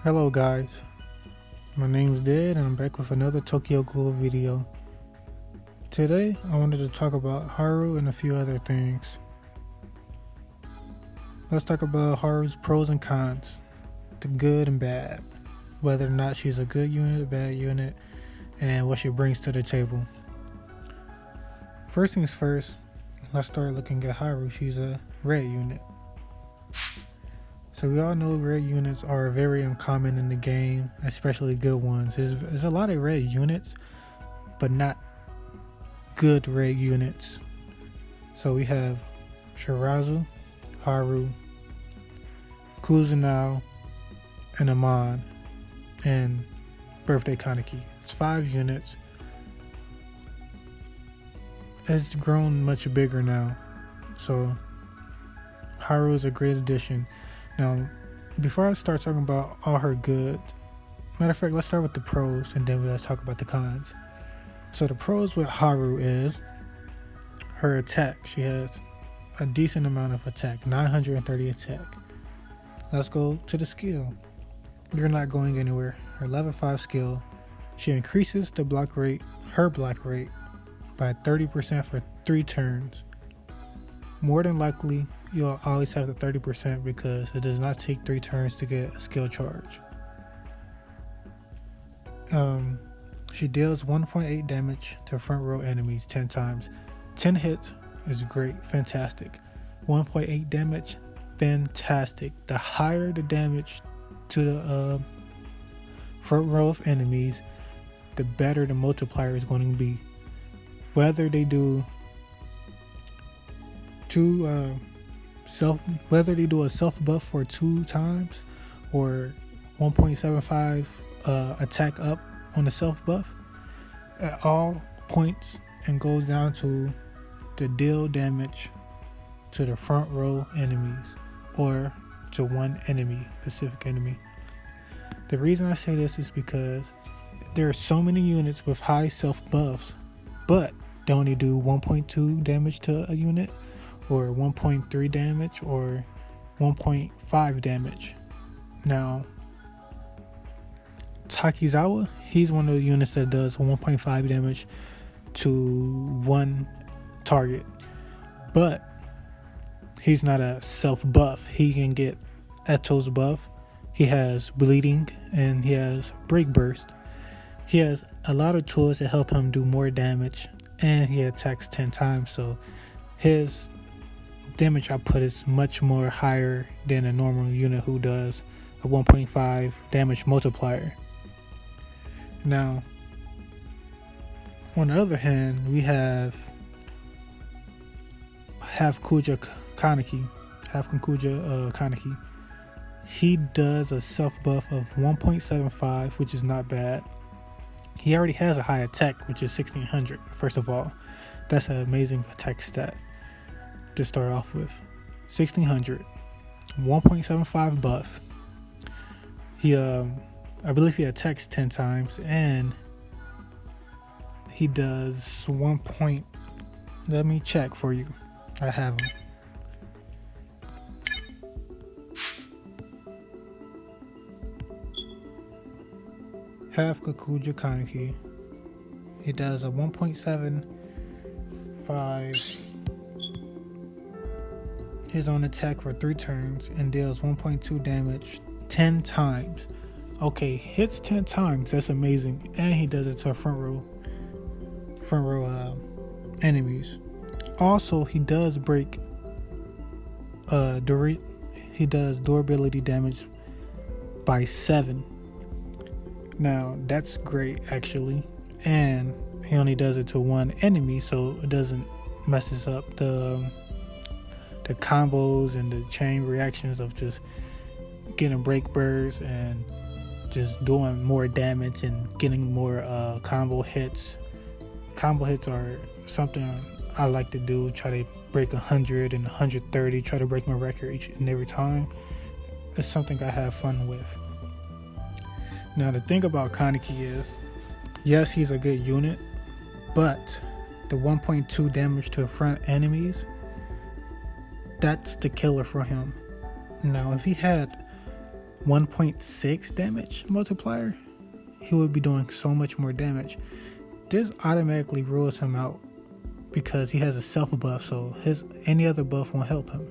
Hello guys, my name is Dead and I'm back with another Tokyo Ghoul video. Today I wanted to talk about Haru and a few other things. Let's talk about Haru's pros and cons, the good and bad, whether or not she's a good unit, bad unit, and what she brings to the table. First things first, let's start looking at Haru. She's a red unit. So we all know red units are very uncommon in the game, especially good ones. There's a lot of red units, but not good red units. So we have Shirazu, Haru, Kuzenao, and Amon, and Birthday Kaneki. It's 5 units. It's grown much bigger now, so Haru is a great addition. Now, before I start talking about all her goods, matter of fact, let's start with the pros and then let's talk about the cons. So the pros with Haru is her attack. She has a decent amount of attack, 930 attack. Let's go to the skill. You're not going anywhere. Her level 5 skill, she increases the block rate, her block rate, by 30% for 3 turns. More than likely, you'll always have the 30% because it does not take 3 turns to get a skill charge. She deals 1.8 damage to front row enemies 10 times. 10 hits is great, fantastic. 1.8 damage, fantastic. The higher the damage to the front row of enemies, the better the multiplier is going to be. Whether they do whether they do a self buff for 2 times or 1.75 attack up on the self buff, at all points and goes down to the deal damage to the front row enemies or to one enemy, specific enemy. The reason I say this is because there are so many units with high self buffs, but they only do 1.2 damage to a unit, or 1.3 damage, or 1.5 damage. Now, Takizawa, he's one of the units that does 1.5 damage to one target, but he's not a self buff. He can get Eto's buff. He has bleeding and he has break burst. He has a lot of tools that help him do more damage, and he attacks 10 times, so his damage output is much more higher than a normal unit who does a 1.5 damage multiplier. Now, on the other hand, we have Kuja Kaneki. Kaneki. He does a self buff of 1.75, which is not bad. He already has a high attack, which is 1600. First of all, that's an amazing attack stat to start off with. 1600, 1.75 buff. He I believe he attacks 10 times, and he does let me check for you. I have him. Half Kakuja Kaneki. He does a 1.75 his own attack for 3 turns and deals 1.2 damage 10 times. Okay, hits 10 times, that's amazing. And he does it to front row enemies. Also, he does break he does durability damage by 7. Now, that's great actually. And he only does it to one enemy, so it doesn't messes up the combos and the chain reactions of just getting break bursts and just doing more damage and getting more combo hits. Combo hits are something I like to do. Try to break 100 and 130. Try to break my record each and every time. It's something I have fun with. Now, the thing about Kaneki is, yes, he's a good unit, but the 1.2 damage to front enemies, that's the killer for him. Now, if he had 1.6 damage multiplier, he would be doing so much more damage. This automatically rules him out because he has a self buff, so any other buff won't help him.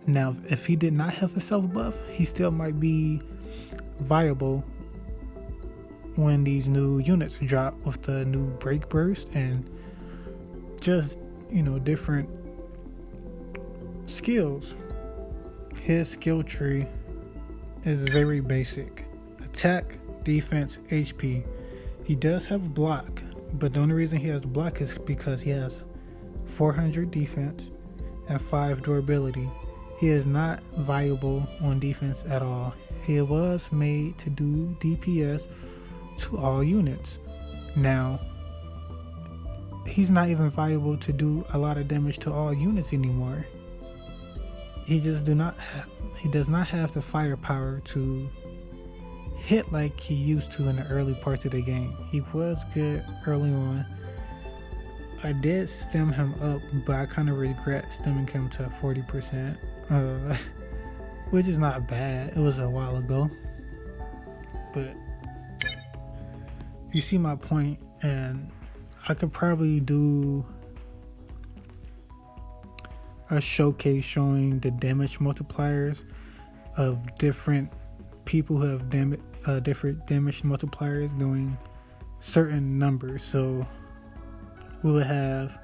Now, if he did not have a self buff, he still might be viable when these new units drop with the new break burst and just, different skills. His skill tree is very basic: attack, defense, HP. He does have block, but the only reason he has block is because he has 400 defense and 5 durability. He is not viable on defense at all. He was made to do DPS to all units. Now, he's not even viable to do a lot of damage to all units anymore. He does not have the firepower to hit like he used to in the early parts of the game. He was good early on. I did stem him up, but I kind of regret stemming him to 40%, which is not bad. It was a while ago, but you see my point, and I could probably do a showcase showing the damage multipliers of different people who have different damage multipliers doing certain numbers. So we would have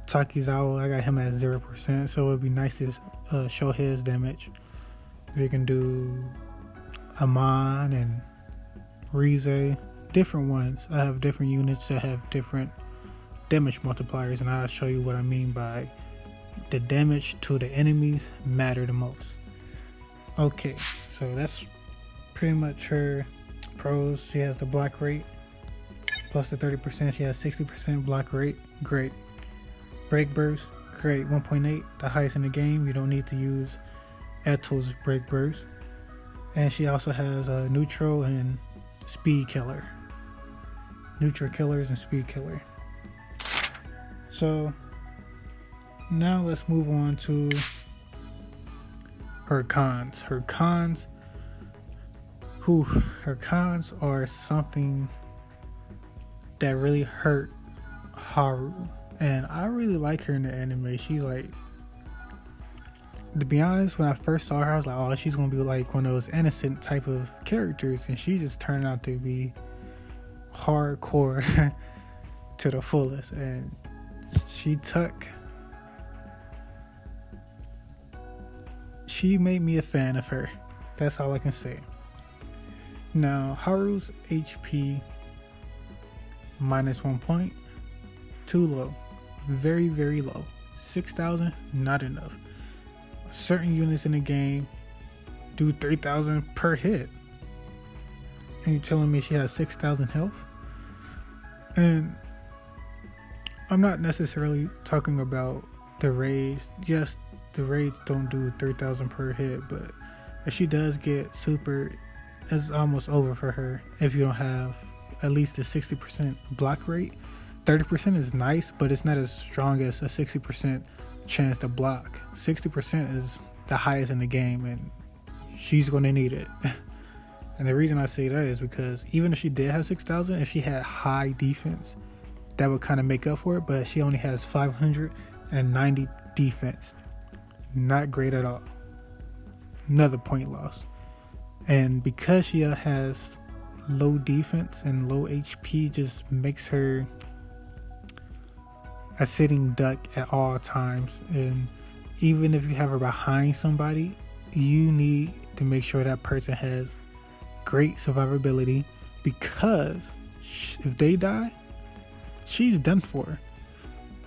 Takizawa. I got him at 0%, so it would be nice to show his damage. We can do Amon and Rize, different ones. I have different units that have different damage multipliers, and I'll show you what I mean by the damage to the enemies matter the most. Okay, so that's pretty much her pros. She has the block rate plus the 30%. She has 60% block rate. Great. Break burst. Great. 1.8, the highest in the game. You don't need to use Eto's break burst. And she also has a neutral and speed killer. Neutral killers and speed killer. So now let's move on to her cons. Her cons are something that really hurt Haru. And I really like her in the anime. She's like, to be honest, when I first saw her, I was like, oh, she's gonna be like one of those innocent type of characters, and she just turned out to be hardcore to the fullest. And she made me a fan of her. That's all I can say. Now, Haru's HP minus 1 point, too low. Very, very low. 6,000, not enough. Certain units in the game do 3,000 per hit. And you're telling me she has 6,000 health? And I'm not necessarily talking about the raids. Yes, the raids don't do 3,000 per hit, but if she does get super, it's almost over for her if you don't have at least a 60% block rate. 30% is nice, but it's not as strong as a 60% chance to block. 60% is the highest in the game, and she's going to need it. And the reason I say that is because even if she did have 6,000, if she had high defense, that would kind of make up for it, but she only has 590 defense. Not great at all. Another point loss. And because she has low defense and low HP, just makes her a sitting duck at all times. And even if you have her behind somebody, you need to make sure that person has great survivability, because if they die, she's done for.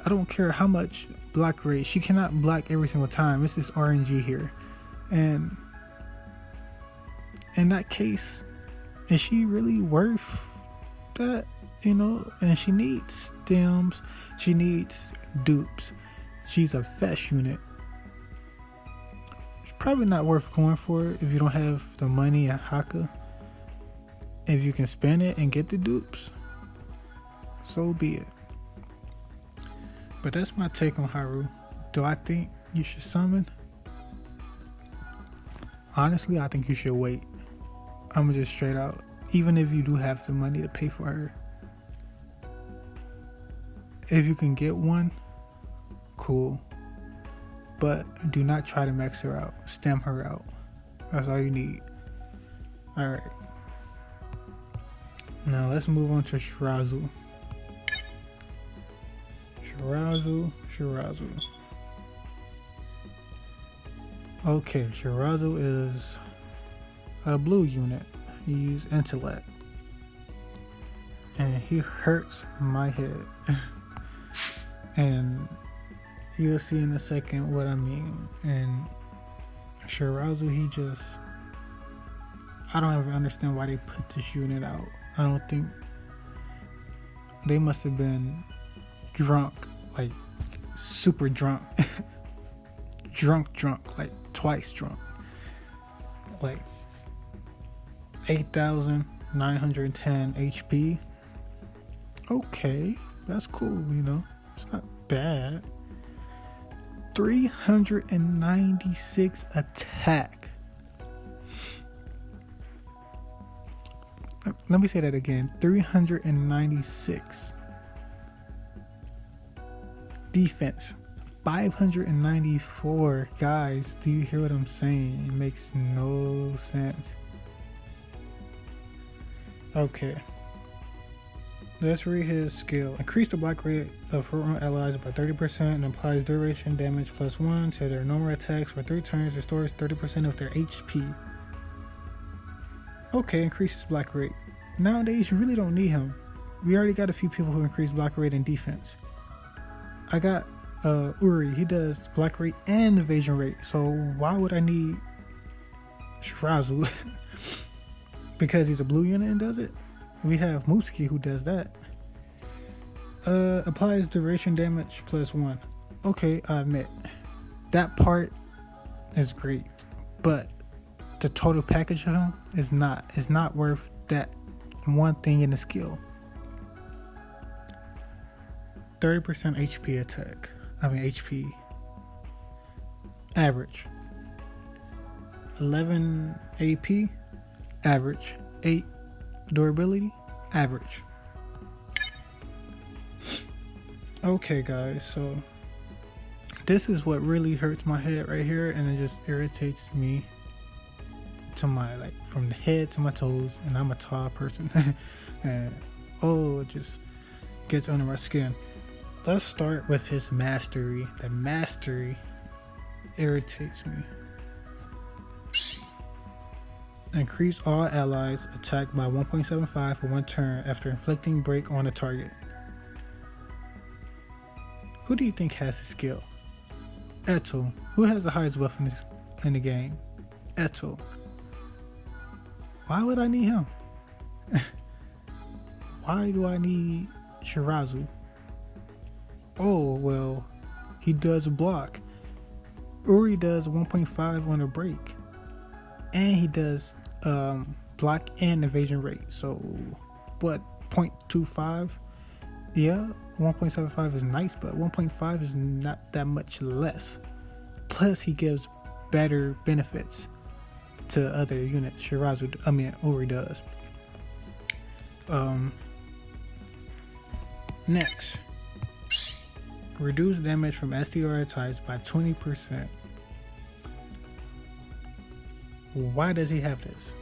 I don't care how much block rate, she cannot block every single time. This is RNG here. And in that case, is she really worth that? And she needs stems, she needs dupes. She's a fetch unit. It's probably not worth going for it if you don't have the money at Hakka. If you can spend it and get the dupes, so be it. But that's my take on Haru. Do I think you should summon? Honestly, I think you should wait. I'm just straight out. Even if you do have the money to pay for her, if you can get one, cool. But do not try to max her out. Stem her out. That's all you need. Alright. Now let's move on to Shirazu. Shirazu. Okay, Shirazu is a blue unit. He's intellect. And he hurts my head. And you'll see in a second what I mean. And Shirazu, I don't ever understand why they put this unit out. I don't think they must have been drunk, like super drunk. drunk, like twice drunk. Like 8,910 HP. Okay, that's cool, it's not bad. 396 attack. Let me say that again. 396 defense. 594. Guys, do you hear what I'm saying? It makes no sense. Okay, let's read his skill. Increase the block rate of front allies by 30% and applies duration damage +1 to their normal attacks for 3 turns. Restores 30% of their HP. Okay, increases block rate. Nowadays, you really don't need him. We already got a few people who increase block rate and defense. I got Uri. He does block rate and evasion rate. So why would I need Shirazu? Because he's a blue unit and does it. We have Musuki who does that. Applies duration damage +1. Okay, I admit that part is great, but the total package of him is not. It's not worth that one thing in the skill. 30% HP attack. HP average. 11 AP average. 8 durability average. Okay, guys, so this is what really hurts my head right here, and it just irritates me to my, like, from the head to my toes, and I'm a tall person. And it just gets under my skin. Let's start with his mastery. The mastery irritates me. Increase all allies attack by 1.75 for 1 turn after inflicting break on a target. Who do you think has the skill? Eto. Who has the highest weapon in the game? Eto. Why would I need him? Why do I need Shirazu? Oh, well, he does block. Uri does 1.5 on a break. And he does block and evasion rate. So, what, 0.25? Yeah, 1.75 is nice, but 1.5 is not that much less. Plus, he gives better benefits to other units. Uri does. Next, reduce damage from SDR types by 20%. Why does he have this?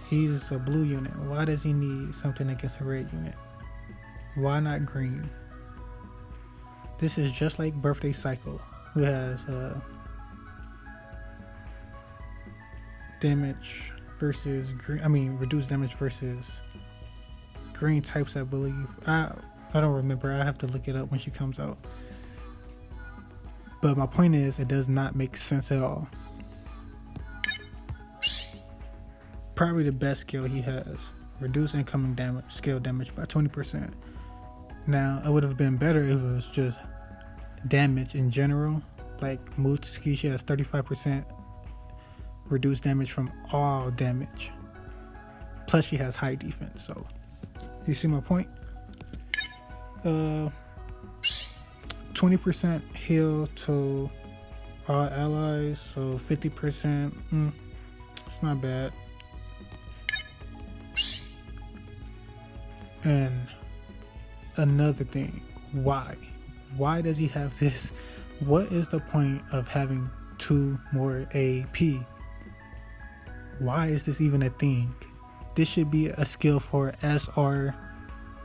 He's a blue unit. Why does he need something against a red unit? Why not green? This is just like Birthday Cycle, who has damage versus green. Reduced damage versus green types, I believe. I don't remember. I have to look it up when she comes out. But my point is, it does not make sense at all. Probably the best skill he has. Reduce incoming damage, skill damage by 20%. Now, it would have been better if it was just damage in general. Like Mutsuki, she has 35% reduced damage from all damage. Plus, she has high defense. So, you see my point? 20% heal to all allies. So 50%. It's not bad. And another thing, why? Why does he have this? What is the point of having 2 more AP? Why is this even a thing? This should be a skill for SR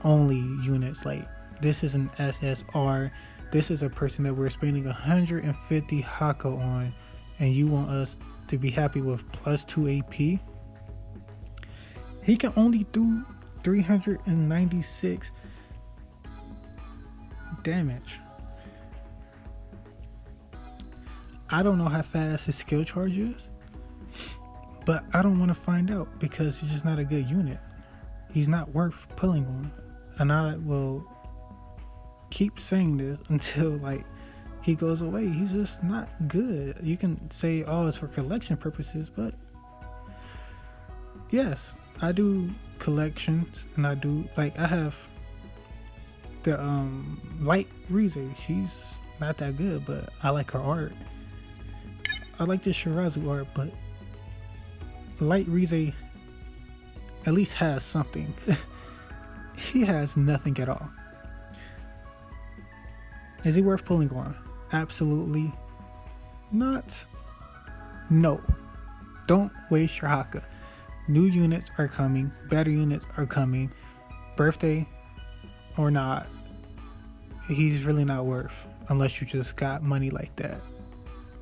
only units. Like, this is an SSR. This is a person that we're spending 150 Hakka on, and you want us to be happy with plus 2 AP? He can only do 396 damage. I don't know how fast his skill charge is, but I don't want to find out because he's just not a good unit. He's not worth pulling on. And I will keep saying this until like he goes away. He's just not good. You can say, oh, it's for collection purposes, but yes, I do collections, and I do, like, I have the Light Rize. She's not that good, but I like her art. I like the Shirazu art, but Light Rize at least has something. He has nothing at all. Is he worth pulling on? Absolutely not. No. Don't waste your Hakka. New units are coming. Better units are coming. Birthday or not, he's really not worth, unless you just got money like that.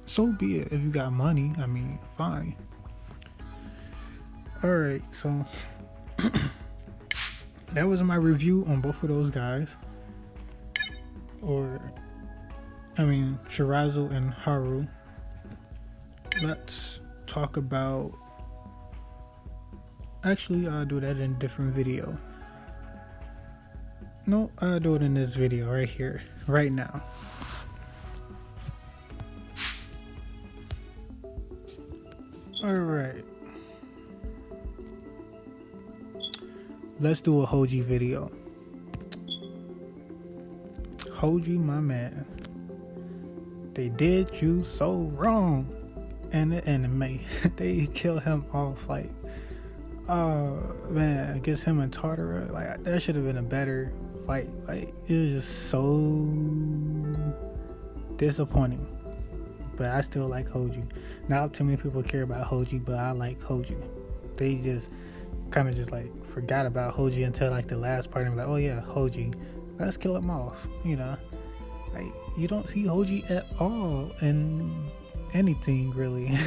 So be it. If you got money, I mean, fine. Alright, so that was my review on both of those guys. Shirazu and Haru. Let's talk about... Actually, I'll do that in a different video. No, I'll do it in this video right here, right now. Alright. Let's do a Hoji video. Hoji, my man. They did you so wrong in the anime. They kill him off like, oh man, against him and Tartara. Like, that should have been a better fight. Like, it was just so disappointing. But I still like Hoji. Not too many people care about Hoji, but I like Hoji. They just kind of just like forgot about Hoji until like the last part and like, oh yeah, Hoji, let's kill him off. You know, like, you don't see Hoji at all in anything really.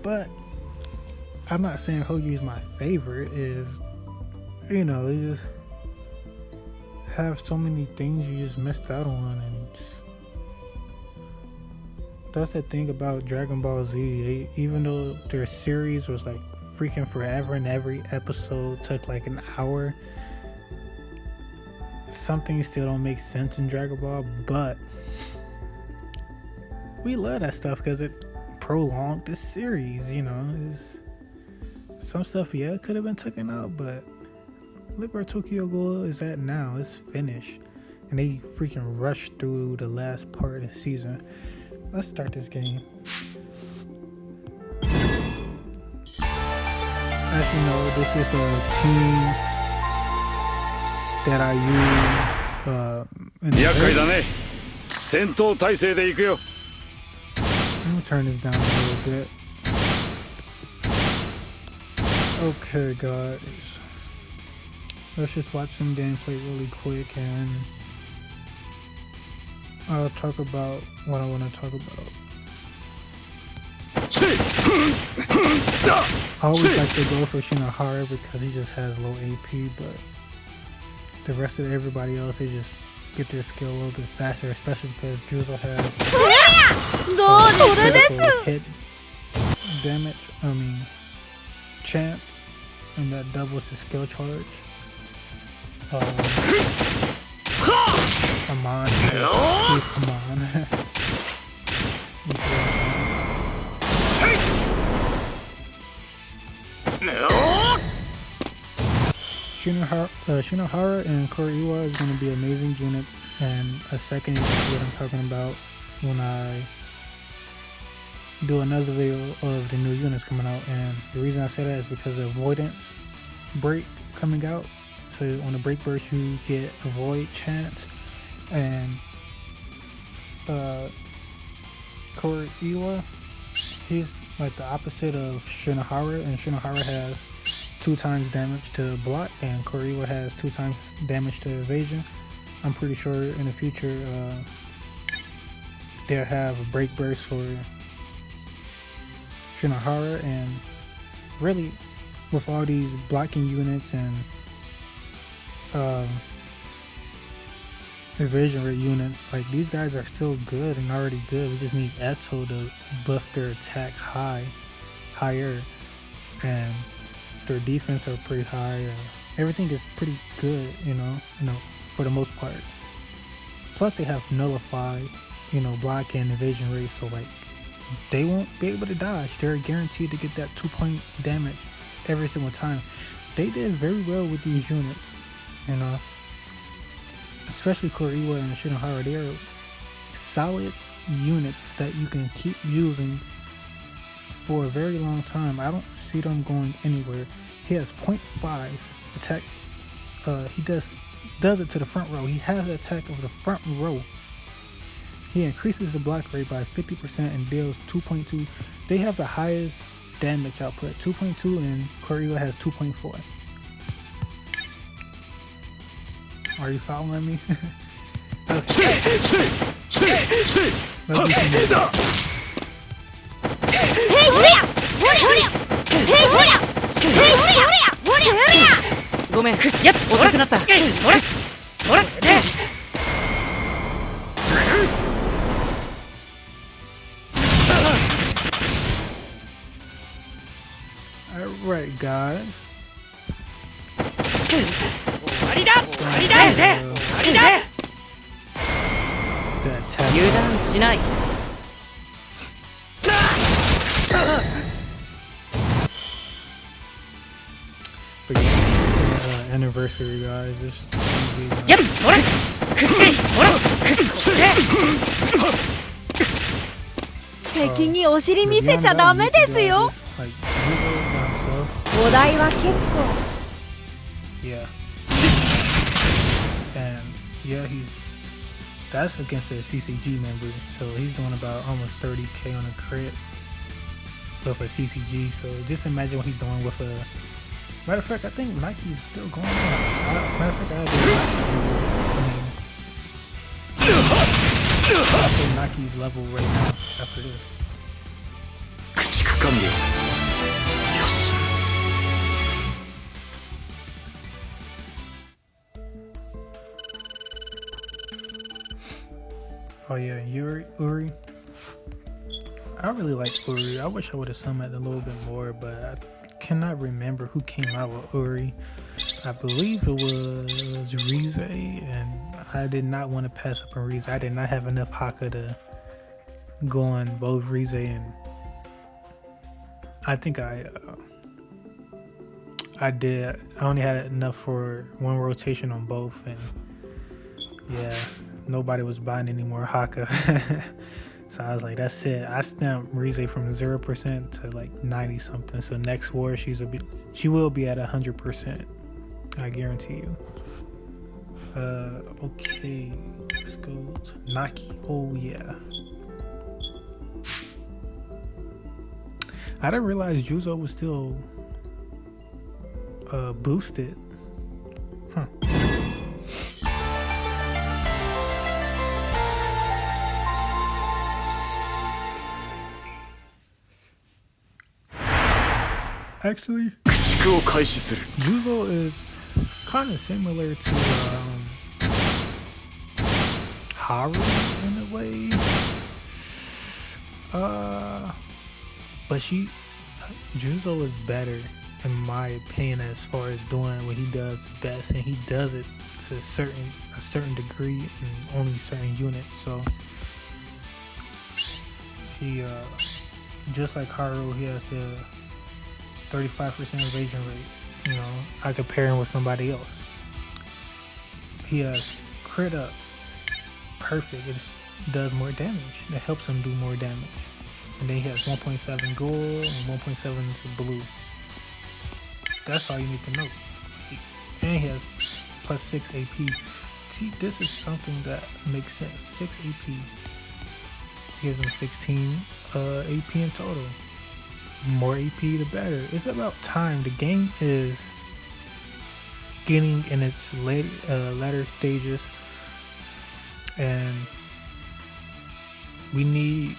But I'm not saying Hoji is my favorite. Is, you know, you just have so many things you just missed out on, and just, that's the thing about Dragon Ball Z. Even though their series was like freaking forever and every episode took like an hour, some things still don't make sense in Dragon Ball, but we love that stuff because it prolonged the series. You know, some stuff, yeah, could have been taken out, but look where Tokyo Ghoul is at now. It's finished, and they freaking rushed through the last part of the season. Let's start this game. As you know, this is the team that I used in the Let me turn this down a little bit. Okay, guys. Let's just watch some gameplay really quick, and I'll talk about what I want to talk about. I always like to go for Shinohara because he just has low AP, but the rest of everybody else, they just get their skill a little bit faster, especially because Juzo has hit damage, chance, and that doubles his skill charge. Come on, please, come on. Shinohara and Kuriwa is going to be amazing units, and a second you can see what I'm talking about when I do another video of the new units coming out, and the reason I say that is because of avoidance break coming out. So on the break burst you get avoid chance, and Kuriwa, he's like the opposite of Shinohara, and Shinohara has 2 times damage to block, and Kuriwa has 2 times damage to evasion. I'm pretty sure in the future they'll have a break burst for Shinohara, and really with all these blocking units and evasion rate units, like these guys are still good and already good. We just need Eto to buff their attack higher, and their defense are pretty high. Everything is pretty good, you know, for the most part. Plus they have nullify, block and evasion rate, so like they won't be able to dodge. They're guaranteed to get that 2-point damage every single time. They did very well with these units, especially Kuriwa and Shinohara. They are solid units that you can keep using for a very long time. I don't see them going anywhere. He has 0.5 attack. He does it to the front row. He has the attack of the front row. He increases the block rate by 50% and deals 2.2. They have the highest damage output, 2.2, and Kuriwa has 2.4. Are you following me? Okay. Let's do some Alright, guys. But yeah, anniversary, guys. This yeah. And yeah, that's against a CCG member, so he's doing about almost 30k on a crit with a CCG. So just imagine what he's doing with a. Matter of fact, I think Nike's still going on. Matter of fact, I think Nike's level right now after this. Oh yeah, Uri. I really like Uri. I wish I would have summoned a little bit more, but I cannot remember who came out with Uri. I believe it was Rize, and I did not want to pass up on Rize. I did not have enough Hakka to go on both Rize, and I think I did. I only had enough for one rotation on both, and yeah, nobody was buying any more Hakka. So I was like, that's it. I stamped Rize from 0% to like 90 something. So next war she will be at 100%. I guarantee you. Okay, let's go to Naki. Oh yeah. I didn't realize Juzo was still boosted. Huh. Actually, Juzo is kind of similar to Haru in a way. But Juzo is better in my opinion as far as doing what he does best, and he does it to a certain degree and only certain units. So he just like Haru, he has the 35% evasion rate. I compare him with somebody else. He has crit up perfect. It does more damage. It helps him do more damage. and then he has 1.7 gold and 1.7 blue. That's all you need to know. And he has plus 6 AP. See, this is something that makes sense. 6 AP gives him 16 AP in total. More AP the better. It's about time. The game is getting in its latter stages, and we need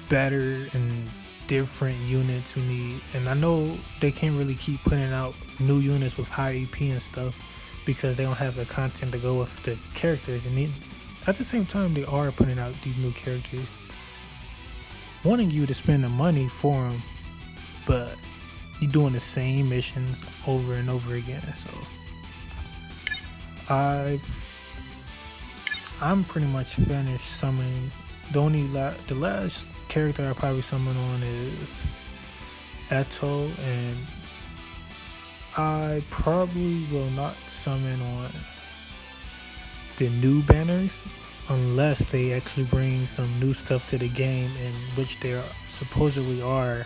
better and different units. We need, and I know they can't really keep putting out new units with high AP and stuff because they don't have the content to go with the characters, and at the same time they are putting out these new characters, wanting you to spend the money for them, but you're doing the same missions over and over again. So I'm pretty much finished summoning. The last character I probably summon on is Eto, and I probably will not summon on the new banners unless they actually bring some new stuff to the game, in which they supposedly are.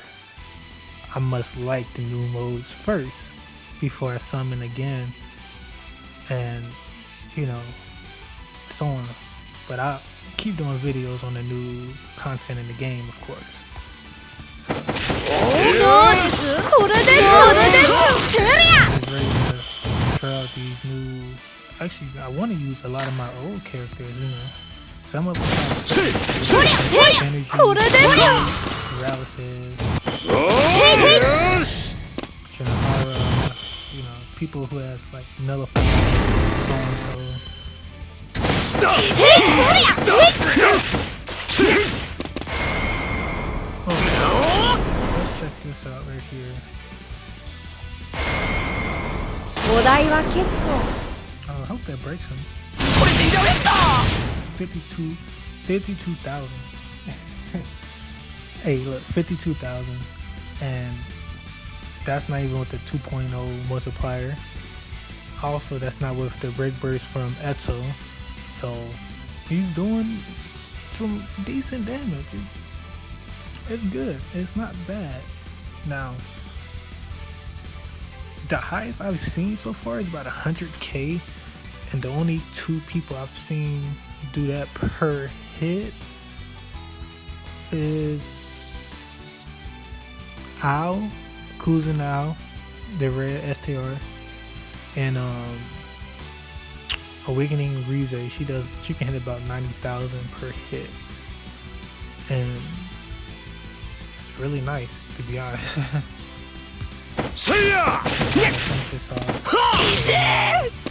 I must like the new modes first before I summon again, and so on. But I'll keep doing videos on the new content in the game, of course. So, ready to try out these new. Actually, I want to use a lot of my old characters, Some of them have energy, paralysis, Shinohara, people who has like nullified, so and so. Let's check this out right here. I hope that breaks him. 52,000. Hey, look, 52,000, and that's not even with the 2.0 multiplier. Also, that's not with the break burst from Eto. So he's doing some decent damage. It's good. It's not bad. Now, the highest I've seen so far is about 100k, and the only 2 people I've seen do that per hit is Owl, Kuzan Owl, the red STR, and Awakening Rize. She can hit about 90,000 per hit, and it's really nice, to be honest.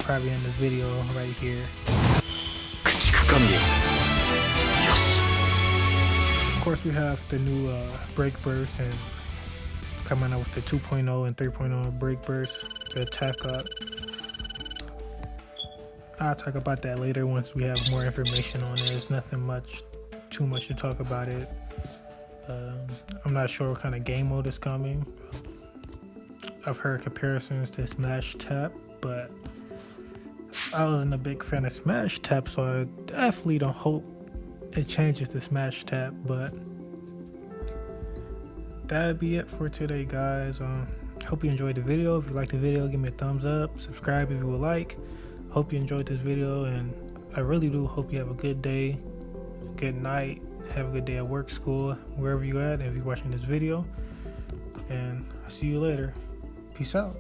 Probably in the video right here. Of course, we have the new break burst, and coming out with the 2.0 and 3.0 break burst, the attack up. I'll talk about that later once we have more information on it. There's nothing too much to talk about it. I'm not sure what kind of game mode is coming. I've heard comparisons to Smash Tap, but I wasn't a big fan of Smash Tap, so I definitely don't hope it changes to Smash Tap. But that'd be it for today, guys. Hope you enjoyed the video. If you liked the video, give me a thumbs up. Subscribe if you would like. Hope you enjoyed this video, and I really do hope you have a good day, good night, have a good day at work, school, wherever you're at, if you're watching this video. And I'll see you later. Peace out.